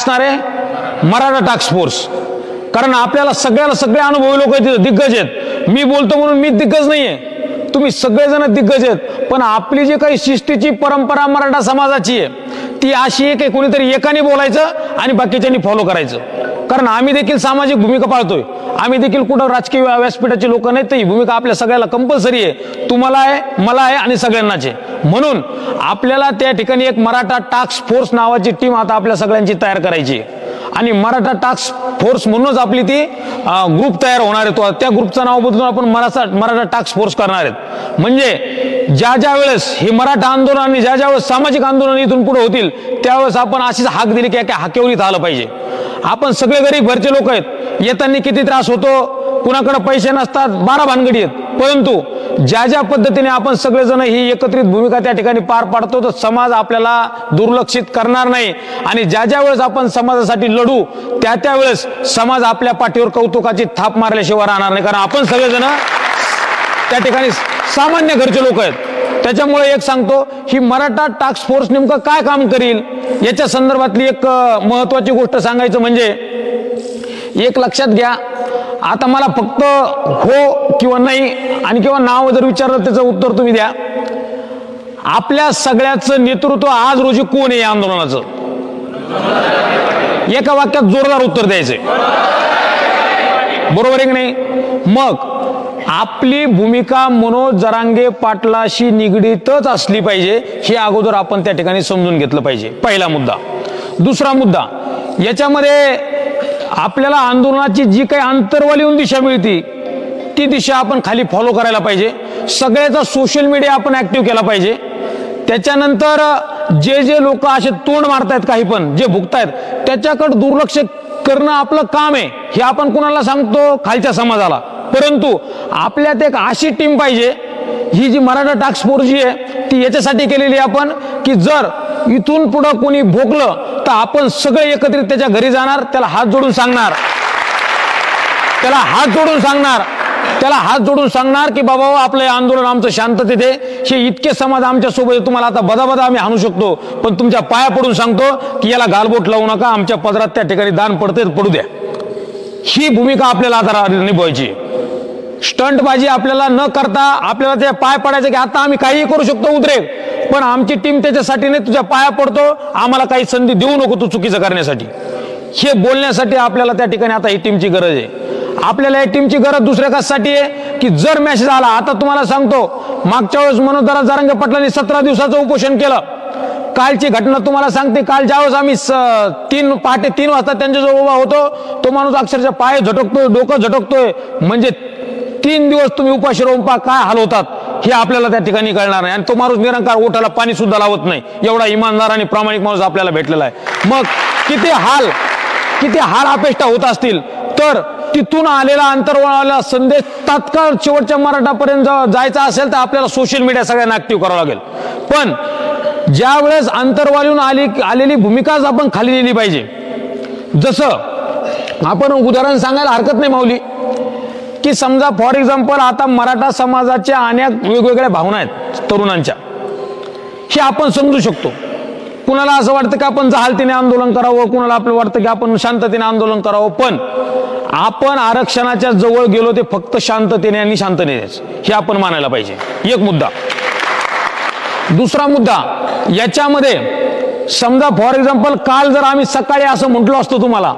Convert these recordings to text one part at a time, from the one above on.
असणार आहे Maratha task force. कारण आपल्याला सगळ्याला सगळे अनुभवी लोक आहेत, दिग्गज आहेत. मी बोलतो म्हणून मी दिग्गज नाहीये, तुम्ही सगळेजण दिग्गज आहेत. पण आपली जी काही शिस्तीची परंपरा मराठा समाजाची आहे ती अशी आहे की कोणीतरी एकाने बोलायचं आणि बाकीच्यांनी फॉलो करायचं. कारण आम्ही देखील सामाजिक भूमिका पाळतोय, आम्ही देखील कुठं राजकीय व्यासपीठाचे लोक नाहीत. तर ही भूमिका आपल्या सगळ्याला कंपल्सरी आहे, तुम्हाला आहे, मला आहे आणि सगळ्यांनाच आहे. म्हणून आपल्याला त्या ठिकाणी एक मराठा टास्क फोर्स नावाची टीम आता आपल्या सगळ्यांची तयार करायची आहे. आणि मराठा टास्क फोर्स म्हणूनच आपली ती ग्रुप तयार होणार आहे. त्या ग्रुपचं नाव बदलून आपण मराठा टास्क फोर्स करणार आहेत. म्हणजे ज्या ज्या वेळेस हे मराठा आंदोलन आणि ज्या ज्या वेळेस सामाजिक आंदोलन इथून पुढे होतील त्यावेळेस आपण अशीच हाक दिली की हाकेवरीत आलं पाहिजे. आपण सगळे गरीब घरचे लोक आहेत, येताना किती त्रास होतो, कुणाकडे पैसे नसतात, 12 भानगडी आहेत. परंतु ज्या ज्या पद्धतीने आपण सगळेजण ही एकत्रित भूमिका त्या ठिकाणी पार पाडतो तर समाज आपल्याला दुर्लक्षित करणार नाही. आणि ज्या ज्या वेळेस आपण समाजासाठी लढू त्या त्यावेळेस समाज आपल्या पाठीवर कौतुकाची थाप मारल्याशिवाय राहणार नाही. कारण आपण सगळेजण त्या ठिकाणी सामान्य घरचे लोक आहेत. त्याच्यामुळे एक सांगतो, ही मराठा टास्क फोर्स नेमकं काय काम करील याच्या संदर्भातली एक महत्वाची गोष्ट सांगायचं म्हणजे, एक लक्षात घ्या, आता मला फक्त हो किंवा नाही आणि किंवा नाव जर विचारलं त्याचं उत्तर तुम्ही द्या. आपल्या सगळ्याचं नेतृत्व आज रोजी कोण आहे या आंदोलनाचं? एका वाक्यात जोरदार उत्तर द्यायचंय, बरोबर आहे की नाही? मग आपली भूमिका मनोज जरांगे पाटलाशी निगडीतच असली पाहिजे हे अगोदर आपण त्या ठिकाणी समजून घेतलं पाहिजे. पहिला मुद्दा. दुसरा मुद्दा, याच्यामध्ये आपल्याला आंदोलनाची जी काही अंतर्वालीहून दिशा मिळते ती दिशा आपण खाली फॉलो करायला पाहिजे. सगळ्याचा सोशल मीडिया आपण ऍक्टिव्ह केला पाहिजे. त्याच्यानंतर जे जे लोक असे तोंड मारतायत काही पण जे भुगतायत त्याच्याकडे दुर्लक्ष करणं आपलं काम आहे हे आपण कुणाला सांगतो? खालच्या समाजाला. परंतु आपल्यात एक अशी टीम पाहिजे, ही जी मराठा टास्क फोर्स जी आहे ती याच्यासाठी केलेली आपण की जर इथून पुढे कोणी भोगलं तर आपण सगळे एकत्रित त्याच्या घरी जाणार, त्याला हात जोडून सांगणार, त्याला हात जोडून सांगणार की बाबा आपलं आंदोलन आमचं शांततेत आहे, हे इतके समाज आमच्या सोबत, तुम्हाला आता बदा आम्ही हाणू शकतो पण तुमच्या पाया पडून सांगतो की याला गालबोट लावू नका, आमच्या पदरात त्या ठिकाणी दान पडते पडू द्या. ही भूमिका आपल्याला आता निभावायची. स्टंटबाजी आपल्याला न करता आपल्याला ते पाय पडायचं की आता आम्ही काही करू शकतो उद्रेक, पण आमची टीम त्याच्यासाठी नाही, तुझ्या पाया पडतो, आम्हाला काही संधी देऊ नको तू चुकीचं करण्यासाठी, हे बोलण्यासाठी आपल्याला त्या ठिकाणी आता ही टीमची गरज आहे. आपल्याला या टीमची गरज दुसऱ्या कशासाठी आहे की जर मेसेज आला, आता तुम्हाला सांगतो मागच्या वेळेस मनोज जरांगे पाटलांनी 17 दिवसाचं उपोषण केलं. कालची घटना तुम्हाला सांगते, काल ज्यावेळेस आम्ही पहाटे 3 वाजता त्यांच्याजवळ उभा होतो तो माणूस अक्षरशः पाय झटकतोय, डोकं झटकतोय. म्हणजे 3 दिवस तुम्ही उपाशी राहून पहा काय हाल होतात हे आपल्याला त्या ठिकाणी कळणार नाही. आणि तो माणूस निरंकार ओठाला पाणी सुद्धा लावत नाही, एवढा इमानदार आणि प्रामाणिक माणूस आपल्याला भेटलेला आहे. मग किती हाल अपेक्षा होत असतील. तर तिथून आलेला अंतर्वाळाला संदेश तात्काळ शेवटच्या मराठापर्यंत जायचा असेल तर आपल्याला सोशल मीडिया सगळ्यांना ऍक्टिव्ह करावं लागेल. पण ज्या वेळेस अंतर्वालीहून आलेली भूमिकाच आपण खाली नेली पाहिजे. जसं आपण उदाहरण सांगायला हरकत नाही माऊली, की समजा फॉर एक्झाम्पल आता मराठा समाजाच्या अनेक वेगवेगळ्या भावना आहेत तरुणांच्या, हे आपण समजू शकतो. कुणाला असं वाटतं की आपण जहालतीने आंदोलन करावं, कुणाला आपलं वाटतं की आपण शांततेने आंदोलन करावं. पण आपण आरक्षणाच्या जवळ गेलो ते फक्त शांततेने आणि शांततेनेच, हे आपण मानायला पाहिजे. एक मुद्दा. दुसरा मुद्दा, याच्यामध्ये समजा फॉर एक्झाम्पल काल जर आम्ही सकाळी असं म्हटलो असतो तुम्हाला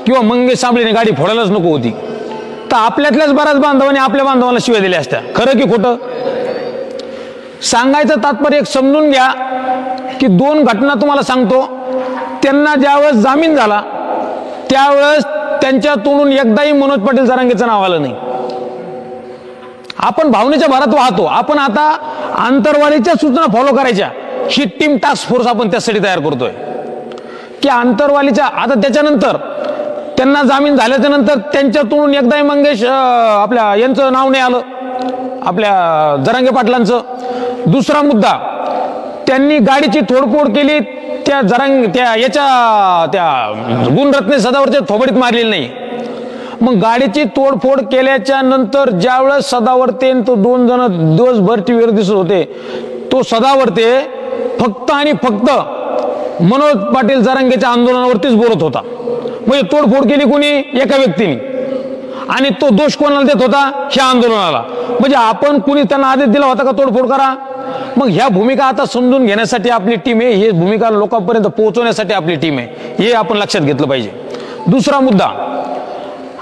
किंवा मंगेश साबळेने गाडी फोडायलाच नको होती तर आपल्यातल्याच बऱ्याच बांधवांनी आपल्या बांधवांना शिव्या दिल्या असत्या. खरं की खोटं? सांगायचं तात्पर्य एक समजून घ्या की 2 घटना तुम्हाला सांगतो. त्यांना ज्यावेळेस जामीन झाला त्यावेळेस त्यांच्या तोंडून एकदाही मनोज पाटील जरांगेचं नाव आलं नाही. आपण भावनेच्या भरात वाहतो. आपण आता अंतर्वालीच्या सूचना फॉलो करायच्या, ही टीम टास्क फोर्स आपण त्यासाठी तयार करतोय की अंतर्वालीच्या. आता त्याच्यानंतर त्यांना जामीन झाल्याच्या नंतर त्यांच्या तोंडून एकदाही मंगेश आपल्या यांचं नाव नाही आलं, आपल्या जरांगे पाटलांचं. दुसरा मुद्दा, त्यांनी गाडीची तोडफोड केली, त्या गुणरत्ने सदावरच्या थोबडीत मारलेली नाही. मग गाडीची तोडफोड केल्याच्या नंतर ज्यावेळेस सदावर्ते तो 2 जण दिवसभर टीव्हीवर दिसत होते, तो सदावर्ते फक्त आणि फक्त मनोज पाटील जरांगेच्या आंदोलनावरतीच बोलत होता. म्हणजे तोडफोड केली कोणी? एका व्यक्तीने. आणि तो दोष कोणाला देत होता? ह्या आंदोलनाला. म्हणजे आपण कुणी त्यांना आदेश दिला होता का तोडफोड करा? मग ह्या भूमिका आता समजून घेण्यासाठी आपली टीम आहे, ही भूमिका लोकांपर्यंत पोहोचवण्यासाठी आपली टीम आहे, हे आपण लक्षात घेतलं पाहिजे. दुसरा मुद्दा,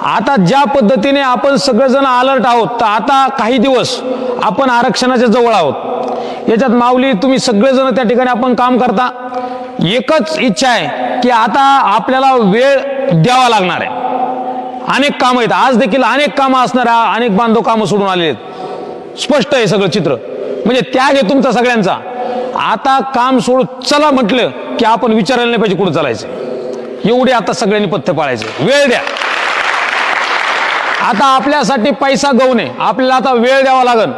आता ज्या पद्धतीने आपण सगळेजण अलर्ट आहोत, तर आता काही दिवस आपण आरक्षणाच्या जवळ आहोत. याच्यात माऊली तुम्ही सगळेजण त्या ठिकाणी आपण काम करता. एकच इच्छा आहे की आता आपल्याला वेळ द्यावा लागणार आहे. अनेक कामं आहेत, आज देखील अनेक कामं असणार, अनेक बांधव कामं सोडून आलेले आहेत. स्पष्ट आहे सगळं चित्र. म्हणजे त्याग आहे तुमचा सगळ्यांचा. आता काम सोडून चला म्हटलं की आपण विचारायला नाही पाहिजे कुठं चालायचं. एवढे आता सगळ्यांनी पथ्य पाळायचे. वेळ द्या. आता आपल्यासाठी पैसा गहू नये, आपल्याला आता वेळ द्यावा लागेल.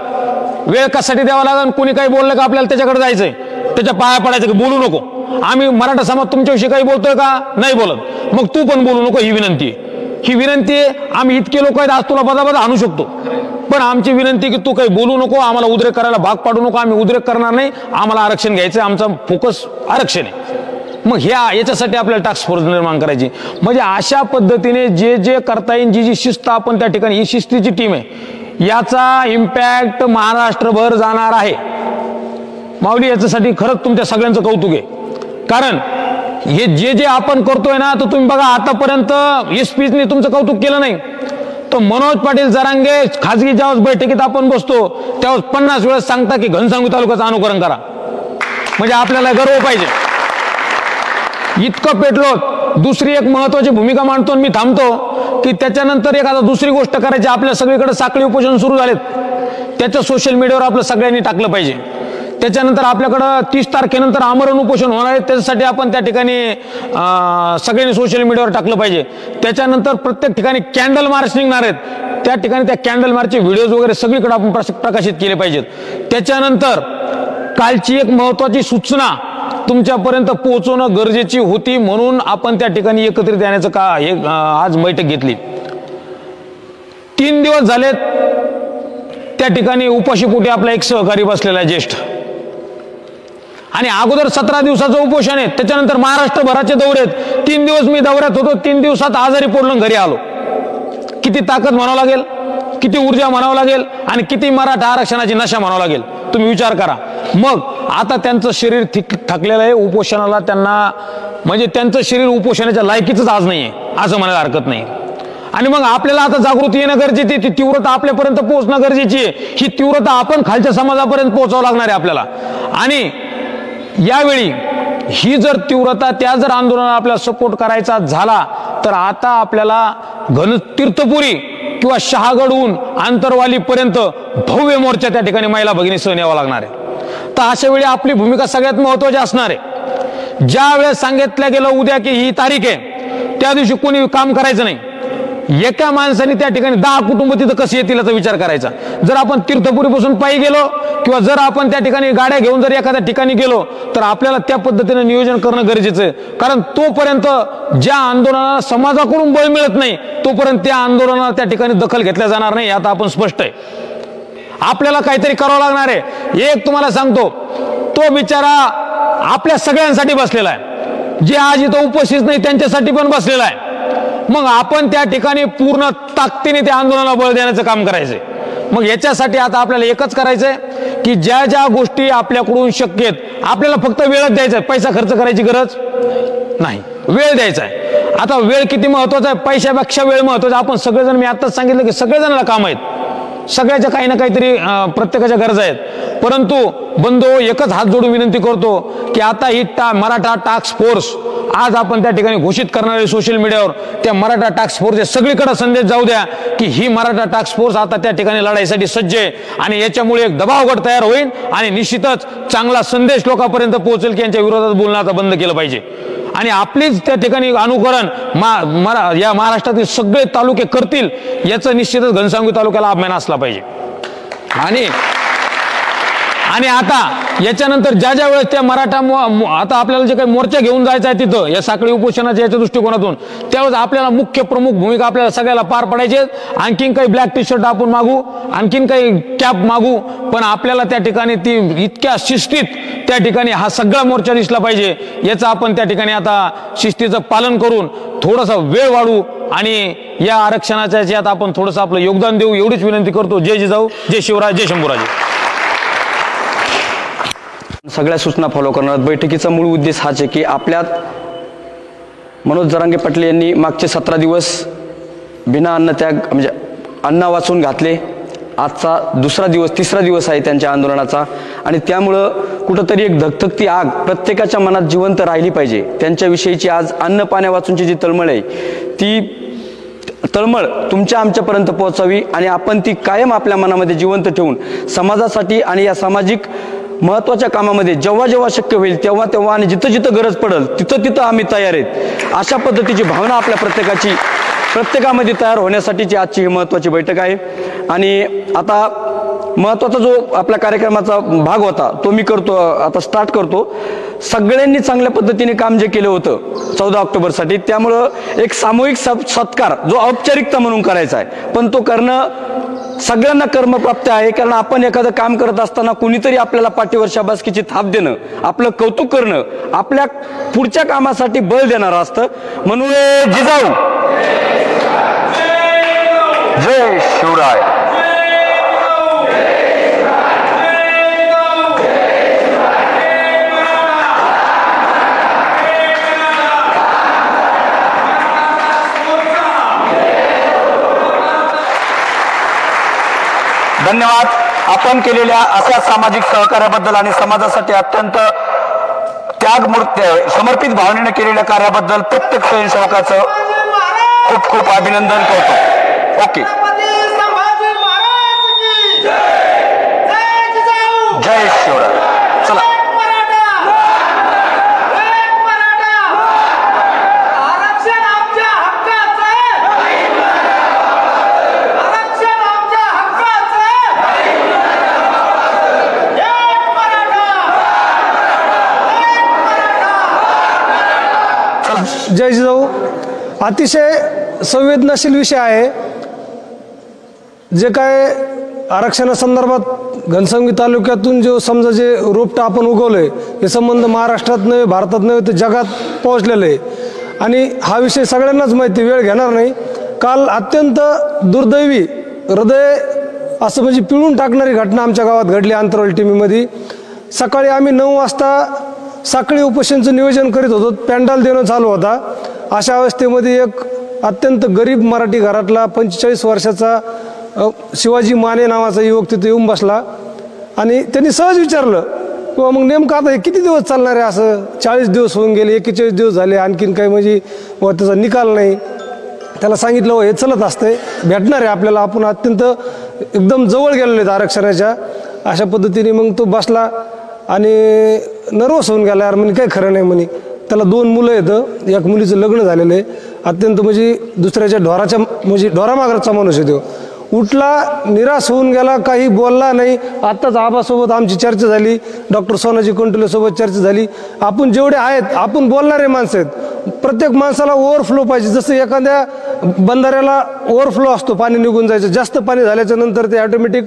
वेळ कशासाठी द्यावा लागेल? कुणी काही बोललं का आपल्याला त्याच्याकडे जायचंय, त्याच्या पाया पडायचं की बोलू नको. आम्ही मराठा समाज तुमच्याविषयी काही बोलतोय का? नाही बोलत. मग तू पण बोलू नको, ही विनंती आहे. ही विनंती आहे. आम्ही इतके लोक आहेत, आज तुला बदाबदा आणू शकतो, पण आमची विनंती की तू काही बोलू नको, आम्हाला उद्रेक करायला भाग पाडू नको. आम्ही उद्रेक करणार नाही. आम्हाला आरक्षण घ्यायचं, आमचा फोकस आरक्षण आहे. मग याच्यासाठी आपल्याला टास्क फोर्स निर्माण करायची. म्हणजे अशा पद्धतीने जे जे करता येईल, जी जी शिस्त आपण त्या ठिकाणी, ही शिस्तीची टीम आहे, याचा इम्पॅक्ट महाराष्ट्रभर जाणार आहे. माऊली, याच्यासाठी खरंच तुमच्या सगळ्यांचं कौतुक आहे. कारण हे जे जे आपण करतोय ना, तर तुम्ही बघा आतापर्यंत हे स्पीचने तुमचं कौतुक केलं नाही. तर मनोज पाटील जरांगे खाजगी ज्यावेळेस बैठकीत आपण बसतो त्यावेळेस 50 वेळेस सांगता की घनसावंगी तालुक्याचं अनुकरण करा. म्हणजे आपल्याला गर्व पाहिजे. इतकं पेटलो. दुसरी एक महत्वाची भूमिका मांडतो आणि मी थांबतो की त्याच्यानंतर एखादा दुसरी गोष्ट करायची. आपल्या सगळीकडे साखळी उपोषण सुरू झालेत, त्याचं सोशल मीडियावर आपलं सगळ्यांनी टाकलं पाहिजे. त्याच्यानंतर आपल्याकडं 30 तारखेनंतर आमरण उपोषण होणार आहे, त्याच्यासाठी आपण त्या ठिकाणी सगळ्यांनी सोशल मीडियावर टाकलं पाहिजे. त्याच्यानंतर प्रत्येक ठिकाणी कॅन्डल मार्च निघणार आहेत, त्या ठिकाणी त्या कॅन्डल मार्चचे व्हिडिओज वगैरे सगळीकडे आपण प्रकाशित केले पाहिजेत. त्याच्यानंतर कालची एक महत्वाची सूचना तुमच्यापर्यंत पोहोचवणं गरजेची होती, म्हणून आपण त्या ठिकाणी एकत्रित येण्याचं आज बैठक घेतली. 3 दिवस झालेत त्या ठिकाणी उपाशीपोटी आपला एक सहकारी बसलेला आहे ज्येष्ठ, आणि अगोदर 17 दिवसाचं उपोषण आहे. त्याच्यानंतर महाराष्ट्रभराचे दौरे आहेत. 3 दिवस मी दौऱ्यात होतो, 3 दिवसात आजारी पडलो घरी आलो. किती ताकद म्हणावं लागेल, किती ऊर्जा म्हणावं लागेल, आणि किती मराठा आरक्षणाची नशा म्हणावं लागेल, तुम्ही विचार करा. मग आता त्यांचं शरीर थकलेलं आहे उपोषणाला. त्यांना म्हणजे त्यांचं शरीर उपोषणाच्या लायकीच आज नाहीये असं म्हणायला हरकत नाही. आणि मग आपल्याला आता जागृती येणं गरजेची, ती तीव्रता आपल्यापर्यंत पोहोचणं गरजेची आहे. ही तीव्रता आपण खालच्या समाजापर्यंत पोहोचावं लागणार आहे आपल्याला. आणि यावेळी ही जर तीव्रता, त्या जर आंदोलनाला आपल्याला सपोर्ट करायचा झाला, तर आता आपल्याला तीर्थपुरी किंवा शहागडहून आंतरवालीपर्यंत भव्य मोर्चा त्या ठिकाणी महिला भगिनी सह न्यावा लागणार आहे. तर अशा वेळी आपली भूमिका सगळ्यात महत्वाची असणार आहे. ज्या वेळेस सांगितलं गेलं उद्या की ही तारीख आहे, त्या दिवशी कोणी काम करायचं नाही. एका माणसाने त्या ठिकाणी 10 कुटुंब तिथं कशी येतील याचा विचार करायचा. जर आपण तीर्थपुरीपासून पायी गेलो किंवा जर आपण त्या ठिकाणी गाड्या घेऊन जर एखाद्या ठिकाणी गेलो, तर आपल्याला त्या पद्धतीने नियोजन करणं गरजेचं आहे. कारण तोपर्यंत ज्या आंदोलनाला समाजाकडून बळ मिळत नाही, तोपर्यंत त्या आंदोलनाला त्या ठिकाणी दखल घेतल्या जाणार नाही. आता आपण स्पष्ट आहे, आपल्याला काहीतरी करावं लागणार आहे. एक तुम्हाला सांगतो, तो बिचारा आपल्या सगळ्यांसाठी बसलेला आहे. जे आज इथं उपस्थित नाही त्यांच्यासाठी पण बसलेला आहे. मग आपण त्या ठिकाणी पूर्ण ताकदीने त्या आंदोलनाला बळ देण्याचं काम करायचंय. मग याच्यासाठी आता आपल्याला एकच करायचंय की ज्या ज्या गोष्टी आपल्याकडून शक्य आहेत, आपल्याला फक्त वेळच द्यायचा आहे. पैसा खर्च करायची गरज नाही, वेळ द्यायचा आहे. आता वेळ किती महत्वाचा आहे, पैशापेक्षा वेळ महत्वाचा. आपण सगळेजण, मी आताच सांगितलं की सगळेजणांना काम आहेत, सगळ्याच्या काही ना काहीतरी प्रत्येकाच्या गरजा आहेत. परंतु बंधू, एकच हात जोडून विनंती करतो की आता ही मराठा टास्क फोर्स आज आपण त्या ठिकाणी घोषित करणार आहे सोशल मीडियावर. त्या मराठा टास्क फोर्सचे सगळीकडे संदेश जाऊ द्या की ही मराठा टास्क फोर्स आता त्या ठिकाणी लढाईसाठी सज्ज आहे. आणि याच्यामुळे एक दबाव गट तयार होईल आणि निश्चितच चांगला संदेश लोकांपर्यंत पोहोचेल की यांच्या विरोधात बोलणं आता बंद केलं पाहिजे. आणि आपलीच त्या ठिकाणी अनुकरण या महाराष्ट्रातील सगळे तालुके करतील, याचं निश्चितच घनसावंगी तालुक्याला अभिमान असला पाहिजे. आणि आता याच्यानंतर ज्या ज्या वेळेस त्या मराठा आता आपल्याला जे काही मोर्चा घेऊन जायचा आहे तिथं या साखळी उपोषणाच्या याच्या दृष्टिकोनातून त्यावेळेस आपल्याला मुख्य प्रमुख भूमिका आपल्याला सगळ्याला पार पडायची. आणखीन काही ब्लॅक टी शर्ट आपण मागू, आणखीन काही कॅप मागू, पण आपल्याला त्या ठिकाणी ती इतक्या शिस्तीत त्या ठिकाणी हा सगळा मोर्चा दिसला पाहिजे. याचं आपण त्या ठिकाणी आता शिस्तीचं पालन करून थोडासा वेळ वाढू आणि या आरक्षणाच्या याच्यात आपण थोडंसं आपलं योगदान देऊ एवढीच विनंती करतो. जय जिजाऊ, जय शिवराय, जय शंभूराजे. सगळ्या सूचना फॉलो करणार. बैठकीचा मूळ उद्देश हाच आहे की आपल्यात मनोज जरांगे पाटील यांनी मागचे 17 दिवस बिना अन्नत्याग म्हणजे अन्न वाचून घातले. आजचा तिसरा दिवस आहे त्यांच्या आंदोलनाचा आणि त्यामुळं कुठंतरी एक धगधगती आग प्रत्येकाच्या मनात जिवंत राहिली पाहिजे. त्यांच्याविषयीची आज अन्न पाण्या वाचूनची जी तळमळ आहे ती तळमळ तुमच्या आमच्यापर्यंत पोहोचावी आणि आपण ती कायम आपल्या मनामध्ये जिवंत ठेवून समाजासाठी आणि या सामाजिक महत्त्वाच्या कामामध्ये जेव्हा जेव्हा शक्य होईल तेव्हा तेव्हा आणि जिथं जिथं गरज पडेल तिथं तिथं आम्ही तयार आहेत. अशा पद्धतीची भावना आपल्या प्रत्येकामध्ये तयार होण्यासाठीची आजची ही महत्त्वाची बैठक आहे. आणि आता महत्त्वाचा जो आपल्या कार्यक्रमाचा भाग होता तो मी आता स्टार्ट करतो. सगळ्यांनी चांगल्या पद्धतीने काम जे केलं होतं 14 ऑक्टोबरसाठी त्यामुळं एक सामूहिक सत्कार जो औपचारिकता म्हणून करायचा आहे पण तो करणं सगळ्यांना कर्मप्राप्त आहे. कारण आपण एखादं काम करत असताना कुणीतरी आपल्याला पाठीवर शाबासकीची थाप देणं, आपलं कौतुक करणं आपल्या पुढच्या कामासाठी बळ देणारं असतं. म्हणून जिजाऊ, जय शिवराय. धन्यवाद. आपण केलेल्या अशा सामाजिक सहकार्याबद्दल आणि समाजासाठी अत्यंत समर्पित भावनेने केलेल्या कार्याबद्दल प्रत्येक स्वयंसेवकाचं खूप खूप अभिनंदन करतो. ओके. जय शिवराय. चला. जय जिजाऊ. अतिशय संवेदनशील विषय आहे. जे काय आरक्षणासंदर्भात घनसावंगी तालुक्यातून समजा जे रोपटं आपण उगवलंय हे संबंध महाराष्ट्रात नव्हे, भारतात नव्हे तर जगात पोहोचलेलं आहे. आणि हा विषय सगळ्यांनाच माहिती, वेळ घेणार नाही. काल अत्यंत दुर्दैवी हृदय असं म्हणजे पिळून टाकणारी घटना आमच्या गावात घडली. अंतरवाली टीमीमध्ये सकाळी आम्ही 9 वाजता साखळी उपोषणाचं नियोजन करीत होतो. पॅन्डल देणं चालू होता. अशा अवस्थेमध्ये एक अत्यंत गरीब मराठी घरातला 45 वर्षाचा शिवाजी माने नावाचा युवक तिथे येऊन बसला आणि त्यांनी सहज विचारलं किंवा मग नेमकं आता हे किती दिवस चालणार आहे. असं 40 दिवस होऊन गेले, 41 दिवस झाले, आणखीन काही म्हणजे त्याचा निकाल नाही. त्याला सांगितलं हे चलत असते, भेटणार आहे आपल्याला, आपण अत्यंत एकदम जवळ गेलेले आहेत आरक्षणाच्या. अशा पद्धतीने मग तो बसला आणि नर्वस होऊन गेला. यार म्हणे काही खरं नाही म्हणे. त्याला 2 मुलं आहेत, एक मुलीचं लग्न झालेलं आहे. अत्यंत म्हणजे दुसऱ्याच्या ढोरामागरचा माणूस आहे तो. उठला, निराश होऊन गेला, काही बोलला नाही. आत्ताच आबासोबत आमची चर्चा झाली, डॉक्टर सोनाजी कंटोलेसोबत चर्चा झाली. आपण जेवढे आहेत आपण बोलणारे माणसं आहेत. प्रत्येक माणसाला ओव्हरफ्लो पाहिजे. जसं एखाद्या बंधाऱ्याला ओव्हरफ्लो असतो, पाणी निघून जायचं, जास्त पाणी झाल्याच्या नंतर ते ऑटोमॅटिक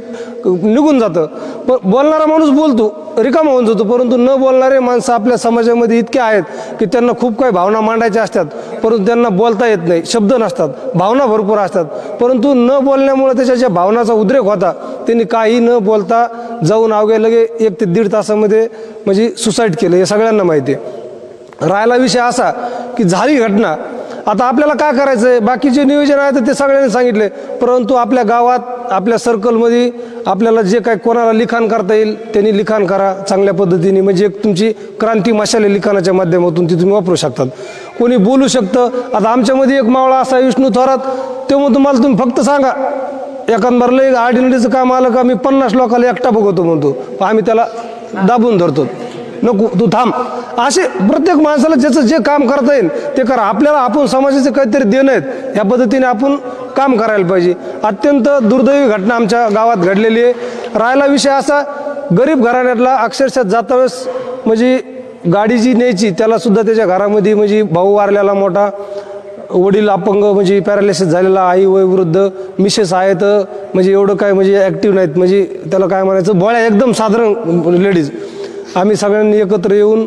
निघून जातं. पण बोलणारा माणूस बोलतो, रिकामा होऊन जातो. परंतु न बोलणारे माणसं आपल्या समाजामध्ये इतके आहेत की त्यांना खूप काही भावना मांडायच्या असतात परंतु त्यांना बोलता येत नाही. शब्द नसतात, भावना भरपूर असतात. परंतु न बोलण्यामुळे त्याच्या ज्या भावनाचा उद्रेक होता त्यांनी काही न बोलता जाऊन अवघ्या लगे 1 ते 1.5 तासामध्ये म्हणजे सुसाईड केलं. हे सगळ्यांना माहिती आहे. राहिला विषय असा की झाली घटना, आता आपल्याला काय करायचं आहे, बाकीचे नियोजन आहे तर ते सगळ्यांनी सांगितले. परंतु आपल्या गावात आपल्या सर्कलमध्ये आपल्याला जे काय कोणाला लिखाण करता येईल त्यांनी लिखाण करा चांगल्या पद्धतीने. म्हणजे एक तुमची क्रांती मशाले लिखाणाच्या माध्यमातून ती तुम्ही वापरू शकतात. कोणी बोलू शकतं. आता आमच्यामध्ये एक मावळा असा विष्णू थोरात, ते मग तुम्हाला तुम्ही फक्त सांगा एखादं लय आर्डिनरीचं काम आलं का मी 50 लोकांना एकटा बघतो म्हणतो, आम्ही त्याला दाबून धरतो, नको तू थांब. असे प्रत्येक माणसाला ज्याचं जे काम करता येईल ते करा. आपल्याला आपण समाजाचे काहीतरी देणं आहेत, या पद्धतीने आपण काम करायला पाहिजे. अत्यंत दुर्दैवी घटना आमच्या गावात घडलेली आहे. राहिला विषय असा गरीब घराण्यातला अक्षरशः जाता वेळेस म्हणजे गाडी जी न्यायची त्याला सुद्धा त्याच्या घरामध्ये म्हणजे भाऊ वारलेला मोठा, वडील अपंग म्हणजे पॅरालिसिस झालेला, आई वयोवृद्ध, मिसेस आहेत म्हणजे एवढं काय म्हणजे ॲक्टिव्ह नाहीत, म्हणजे त्याला काय म्हणायचं बोळ्या एकदम साधारण लेडीज. आम्ही सगळ्यांनी एकत्र येऊन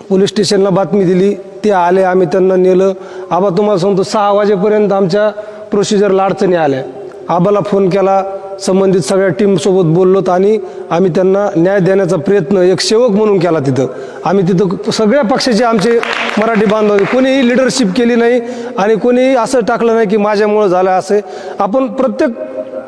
पोलीस स्टेशनला बातमी दिली, ते आले, आम्ही त्यांना नेलं. आबा तुम्हाला सांगतो 6 वाजेपर्यंत आमच्या प्रोसिजरला अडचणी आल्या. आबाला फोन केला, संबंधित सगळ्या टीमसोबत बोललोत आणि आम्ही त्यांना न्याय देण्याचा प्रयत्न एक सेवक म्हणून केला. तिथं आम्ही तिथं सगळ्या पक्षाचे आमचे मराठी बांधव, कोणीही लिडरशिप केली नाही आणि कोणीही असं टाकलं नाही की माझ्यामुळं झालं असे. आपण प्रत्येक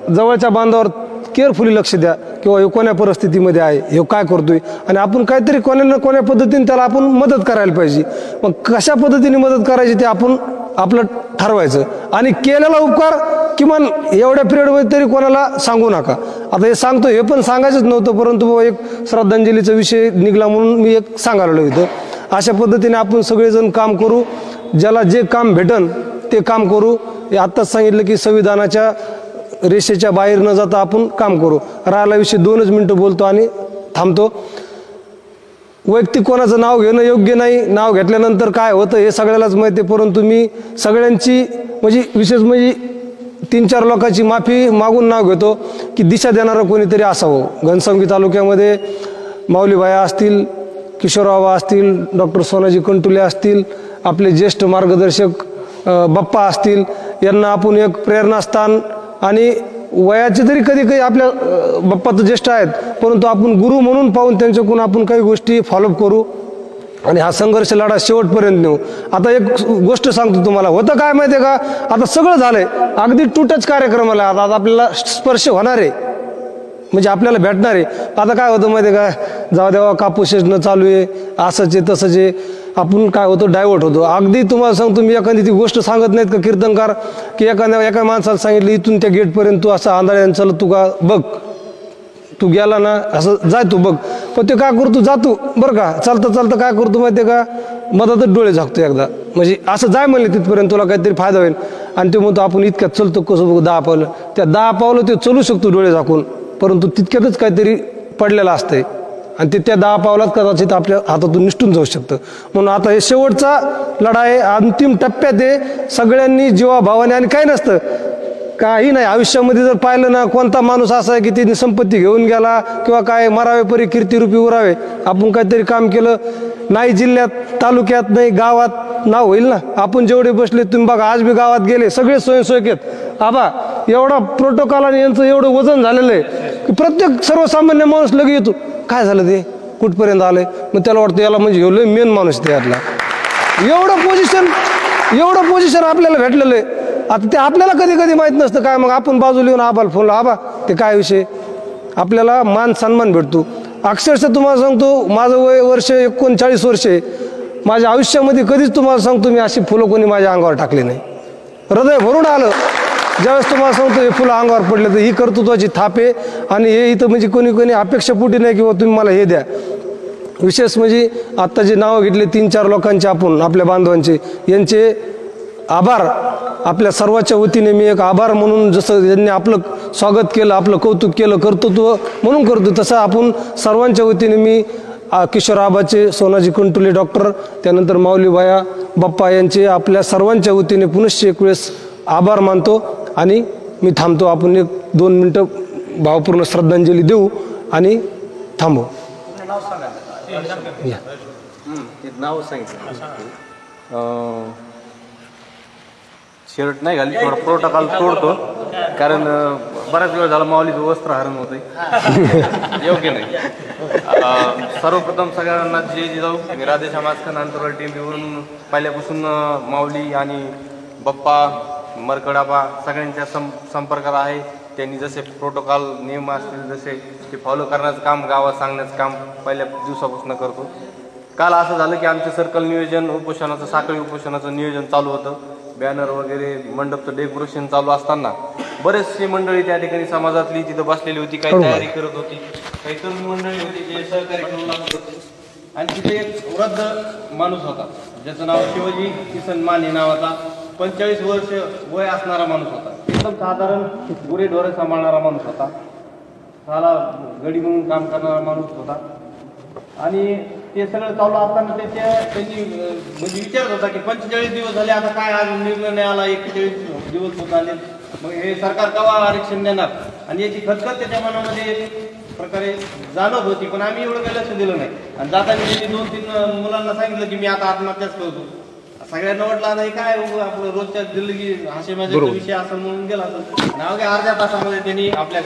जवळच्या बांधावर केअरफुली लक्ष द्या किंवा हे कोण्या परिस्थितीमध्ये आहे, हे काय करतोय आणि आपण काहीतरी कोण्या ना कोण्या पद्धतीने त्याला आपण मदत करायला पाहिजे. मग कशा पद्धतीने मदत करायची ते आपण आपलं ठरवायचं आणि केलेला उपकार किमान एवढ्या पिरियडमध्ये तरी कोणाला सांगू नका. आता हे सांगतो, हे पण सांगायचंच नव्हतं, परंतु एक श्रद्धांजलीचा विषय निघाला म्हणून मी एक सांगायला इथं. अशा पद्धतीने आपण सगळेजण काम करू, ज्याला जे काम भेटन ते काम करू. आत्ताच सांगितलं की संविधानाच्या रेषेच्या बाहेर न जाता आपण काम करू. राहिला विषय 2च मिनटं बोलतो आणि थांबतो. वैयक्तिक कोणाचं नाव घेणं योग्य नाही, नाव घेतल्यानंतर काय होतं हे सगळ्यालाच माहिती आहे, परंतु मी सगळ्यांची म्हणजे विशेष म्हणजे 3-4 लोकांची माफी मागून नाव घेतो की दिशा देणारं कोणीतरी असावं. घनसावंगी तालुक्यामध्ये माऊलीबाया असतील, किशोरबाबा असतील, डॉक्टर सोनाजी कंटुले असतील, आपले ज्येष्ठ मार्गदर्शक बाप्पा असतील, यांना आपण एक प्रेरणास्थान आणि वयाचे तरी कधी कधी आपल्या बाप्पा तर ज्येष्ठ आहेत, परंतु आपण गुरु म्हणून पाहून त्यांच्याकडून आपण काही गोष्टी फॉलोअप करू आणि हा संघर्ष लढा शेवटपर्यंत नेऊ. आता एक गोष्ट सांगतो तुम्हाला, होतं काय माहिती आहे का, आता सगळं झालंय, अगदी टूटच कार्यक्रमाला आता आपल्याला स्पर्श होणार आहे म्हणजे आपल्याला भेटणार आहे. आता काय होतं माहिती आहे का, जाऊ देवा कापूस योजना चालू आहे, असंच आहे तसंच आहे, आपण काय होतो डायव्हर्ट होतो. अगदी तुम्हाला सांगतो मी, एखादी ती गोष्ट सांगत नाहीत का कीर्तनकार की एका माणसाला सांगितलं इथून त्या गेटपर्यंत तू असं आंधळ्यानं चल, तू का बघ, तू गेला ना असं जाय तू बघ, पण ते काय करतो जातो बरं का, चालतं चालतं काय करतो माहिती आहे का, मधातच डोळे झाकतो एकदा, म्हणजे असं जाय म्हणले तिथपर्यंत तुला काहीतरी फायदा होईल. आणि ते म्हणतो आपण इतक्यात चलतो कसं बघ 10 पावलं, त्या 10 पावलं ते चलू शकतो डोळे झाकून, परंतु तितक्यातच काहीतरी पडलेलं असतंय आणि ते त्या 10 पावलात कदाचित आपल्या हातातून निष्ठून जाऊ शकतं. म्हणून आता हे शेवटचा लढा आहे, अंतिम टप्प्यात आहे. सगळ्यांनी जीवाभावाने, आणि काही नसतं काही नाही आयुष्यामध्ये, जर पाहिलं ना कोणता माणूस असा आहे की त्यांनी संपत्ती घेऊन गेला किंवा काय मरावे परी कीर्तिरूपी उरावे, आपण काहीतरी काम केलं नाही जिल्ह्यात तालुक्यात नाही गावात नाव होईल ना. आपण जेवढे बसले तुम्ही बघा, आज बी गावात गेले सगळे स्वयंसेवक आहेत. आबा एवढा प्रोटोकॉल आणि यांचं एवढं वजन झालेलं आहे की प्रत्येक सर्वसामान्य माणूस लगे येतो, काय झालं ते कुठपर्यंत आलंय, मग त्याला वाटतं याला म्हणजे एवढं मेन माणूस त्यातला, एवढं पोझिशन आपल्याला भेटलेलं आहे. आता ते आपल्याला कधी कधी माहीत नसतं काय, मग आपण बाजूला येऊन आबाला फोन लावा, आबा ते काय विषय, आपल्याला मान सन्मान भेटतो. अक्षरशः तुम्हाला सांगतो माझं वय वर्ष 39 वर्ष आहे, माझ्या आयुष्यामध्ये कधीच तुम्हाला सांगतो मी अशी फुलं कोणी माझ्या अंगावर टाकली नाही. हृदय भरून आलं ज्यावेळेस तुम्हाला सांगतो हे फुलं अंगावर पडले, तर ही कर्तृत्वाची थाप आहे. आणि हे इथं म्हणजे कोणी अपेक्षापोटी नाही किंवा तुम्ही मला हे द्या. विशेष म्हणजे आत्ता जे नावं घेतले 3-4 लोकांचे आपण आपल्या बांधवांचे, यांचे आभार आपल्या सर्वांच्या वतीने मी एक आभार म्हणून, जसं यांनी आपलं स्वागत केलं, आपलं कौतुक केलं, कर्तृत्व म्हणून करतो, तसं आपण सर्वांच्या वतीने मी किशोरआबाचे, सोनाजी कंटुले डॉक्टर, त्यानंतर माऊलीबाया बाप्पा यांचे आपल्या सर्वांच्या वतीने पुनश्च एक वेळेस आभार मानतो आणि मी थांबतो. आपण 1-2 मिनटं भावपूर्ण श्रद्धांजली देऊ आणि थांबू. नाव सांगितलं, शर्ट नाही घाली, थोडा प्रोटोकॉल तोडतो कारण बराच वेळ झाला माऊलीचं वस्त्र हरण होतंय, योग्य नाही. सर्वप्रथम सगळ्यांना जे जाऊ, मी राधेश्याम आजखान आंतरराष्ट्रीय टीमवरून पहिल्यापासून माऊली आणि बाप्पा मरकडाबा सगळ्यांच्या संपर्कात आहे. त्यांनी जसे प्रोटोकॉल नियम असतील जसे ते फॉलो करण्याचं काम, गावात सांगण्याचं काम पहिल्या दिवसापासून करतो. काल असं झालं की आमचं सर्कल नियोजन उपोषणाचं, साखळी उपोषणाचं नियोजन चालू होतं, बॅनर वगैरे मंडपचं डेकोरेशन चालू असताना बरेचशी मंडळी त्या ठिकाणी समाजातली तिथं बसलेली होती, काही तयारी करत होती, काही तरुण मंडळी होती जे सहकार्य करू लागत होते. आणि तिथे एक वृद्ध माणूस होता ज्याचं नाव शिवाजी किसन माने नावाचा, 45 वर्ष वय असणारा माणूस होता, एकदम साधारण गुरेढोरे सांभाळणारा माणूस होता. साला गडी म्हणून काम करणारा माणूस होता आणि ते सगळं चालू असताना त्यांनी म्हणजे विचारत होता की 45 दिवस झाले आता काय आज निर्णय नाही आला, 41 दिवस होत आले, मग हे सरकार केव्हा आरक्षण देणार, आणि याची खतखत त्याच्या मनामध्ये प्रकारे जाणवत होती. पण आम्ही एवढं काही लक्ष दिलं नाही आणि जाताना त्यांनी 2-3 मुलांना सांगितलं की मी आता आत्महत्याच करतो. सगळ्यांना वाटलं आता हे काय आपलं रोजच्या जिंदगी हास्य मजाचा विषय असं म्हणून गेला. नाव अर्ध्या तासामध्ये त्यांनी आपल्या